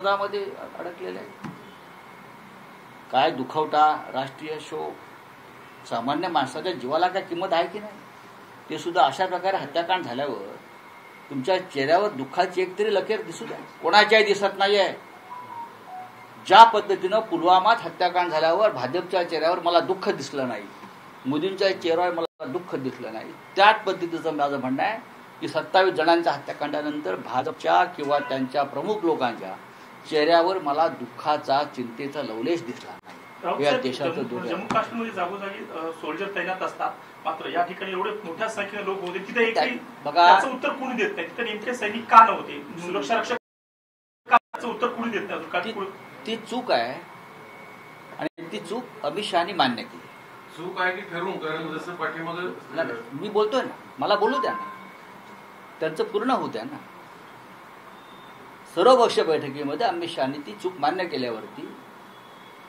समुद्रामध्ये अडकलेले आहेत. काय दुखवटा, राष्ट्रीय शोक, सामान्य माणसाच्या जीवाला काय किंमत आहे की नाही? ते सुद्धा अशा प्रकारे हत्याकांड झाल्यावर तुमच्या चेहऱ्यावर दुःखाची एक तरी लकीर दिसू द्या. कोणाच्याही दिसत नाहीये. ज्या पद्धतीनं पुलवामात हत्याकांड झाल्यावर भाजपच्या चेहऱ्यावर मला दुःख दिसलं नाही, मोदींच्या चेहऱ्यावर मला दुःख दिसलं नाही, त्याच पद्धतीचं माझं म्हणणं आहे की 27 जणांच्या हत्याकांडानंतर भाजपच्या किंवा त्यांच्या प्रमुख लोकांच्या चेहऱ्यावर मला दुःखाचा, चिंतेचा लवलेश दिसला नाही. या देशाचं दुर्दैव. जम्मू काश्मीरमध्ये जागोजागी सोल्जर तैनात असतात, मात्र या ठिकाणी एवढे मोठ्या संख्येने लोक होते, तिथे त्याचं उत्तर कोणी देत नाही. तिथे नेमके सैनिक का नव्हते, सुरक्षा रक्षक उत्तर कोणी देत नाही. ती चूक आहे आणि ती चूक अमित शहानी मान्य केली. चूक आहे की ठरवून कारण जसं पाठीमागे मी बोलतोय ना, मला बोलू द्या ना, त्यांचं पूर्ण होऊ द्या ना. सर्वपक्षीय बैठकीमध्ये अमित शहानी ती चूक मान्य केल्यावरती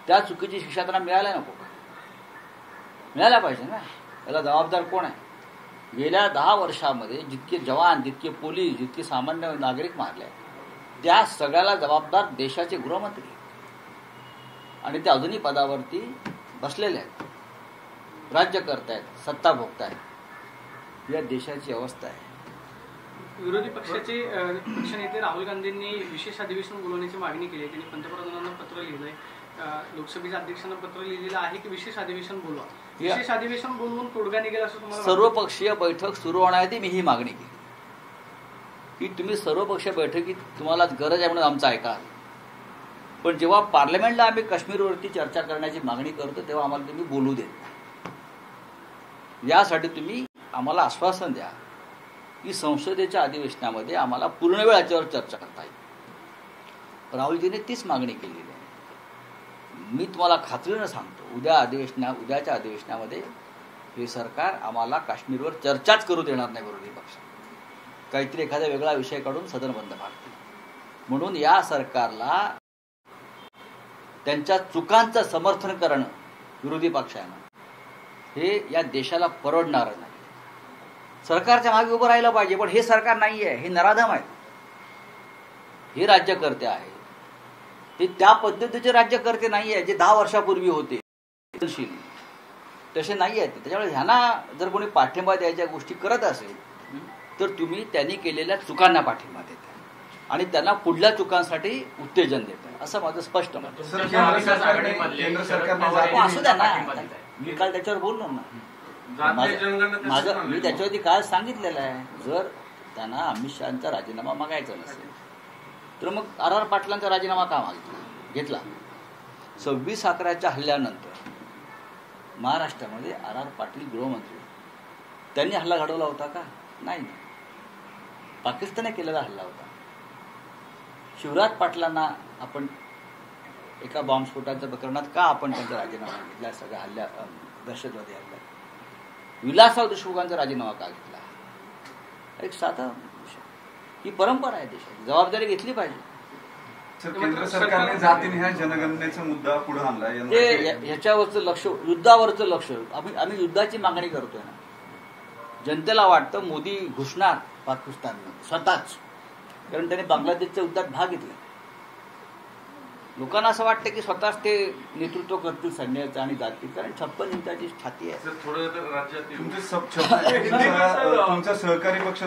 त्या चुकीची शिक्षा त्यांना मिळायला नको का? मिळायला पाहिजे ना. याला जबाबदार कोण आहे? गेल्या 10 वर्षामध्ये जितके जवान, जितके पोलीस, जितके सामान्य नागरिक मारले, त्या सगळ्याला जबाबदार देशाचे गृहमंत्री आणि ते अजूनही पदावरती बसलेले आहेत, राज्य करतायत, सत्ता भोगतायत. या देशाची अवस्था आहे. विरोधी पक्षाचे पक्षनेते राहुल गांधींनी विशेष अधिवेशन बोलवण्याची मागणी केली आहे. त्यांनी पंतप्रधानांना पत्र लिहिलंय, लोकसभेच्या अध्यक्षांना पत्र लिहिलेलं आहे की विशेष अधिवेशन बोलवा. विशेष अधिवेशन बोलवून तोडगा निघेल असं तुम्हाला? सर्वपक्षीय बैठक सुरू होण्याआधी मी ही मागणी केली की तुम्ही सर्वपक्षीय बैठकीत तुम्हाला गरज आहे म्हणून आमचं ऐका, पण जेव्हा पार्लमेंटला आम्ही काश्मीरवरती चर्चा करण्याची मागणी करतो तेव्हा आम्हाला तुम्ही बोलू देत नाही. यासाठी तुम्ही आम्हाला आश्वासन द्या की संसदेच्या अधिवेशनामध्ये आम्हाला पूर्ण वेळ याच्यावर चर्चा करता येईल. राहुलजीने तीच मागणी केलेली आहे. मी तुम्हाला खात्रीनं सांगतो, उद्याच्या अधिवेशनामध्ये हे सरकार आम्हाला काश्मीरवर चर्चाच करू देणार नाही. विरोधी पक्ष काहीतरी एखादा वेगळा विषय काढून सदन बंद पाडतील. म्हणून या सरकारला त्यांच्या चुकांचं समर्थन करणं विरोधी पक्षानं हे या देशाला परवडणार नाही. सरकारच्या मागे उभं राहिलं पाहिजे, पण हे सरकार नाही आहे, हे नराधम आहे. हे राज्यकर्ते आहेत, ते त्या पद्धतीचे राज्यकर्ते नाही आहे जे 10 वर्षापूर्वी होते, तसे नाही आहेत. त्याच्यामुळे ह्यांना जर कोणी पाठिंबा द्यायच्या गोष्टी करत असेल तर तुम्ही त्यांनी केलेल्या चुकांना पाठिंबा देता आणि त्यांना पुढल्या चुकांसाठी उत्तेजन देता, असं माझं स्पष्ट मत. असू द्या ना, मी काल त्याच्यावर बोललो ना. मी त्याच्यावरती काय सांगितलेलं आहे, जर त्यांना अमित शहाचा राजीनामा मागायचा नसेल तर मग RR पाटलांचा राजीनामा का घेतला? 26/11च्या हल्ल्यानंतर महाराष्ट्रामध्ये RR पाटील गृहमंत्री, त्यांनी हल्ला घडवला होता का? नाही. पाकिस्तानने केलेला हल्ला होता. शिवराज पाटलांना आपण एका बॉम्बस्फोटाच्या प्रकरणात का आपण त्यांचा राजीनामा घेतला? सगळ्या हल्ल्या, दहशतवादी हल्ल्यात विलासराव देशमुखांचा राजीनामा का घेतला? एक साधा विषय. ही परंपरा आहे देशाची, जबाबदारी घेतली पाहिजे. केंद्र सरकारने जातीनिहाय जनगणनेचा मुद्दा पुढे आणला, ह्याच्यावरचं लक्ष, युद्धावरचं लक्ष. आम्ही युद्धाची मागणी करतोय ना. जनतेला वाटतं मोदी घुसणार पाकिस्तानमध्ये स्वतःच, कारण त्यांनी बांगलादेशच्या युद्धात भाग घेतला. लोकांना असं वाटतं की स्वतःच ते नेतृत्व करतील सैन्याचं आणि जातील, कारण 56 इंचाची छाती आहे. थोडं राज्यात तुमचा सहकारी पक्ष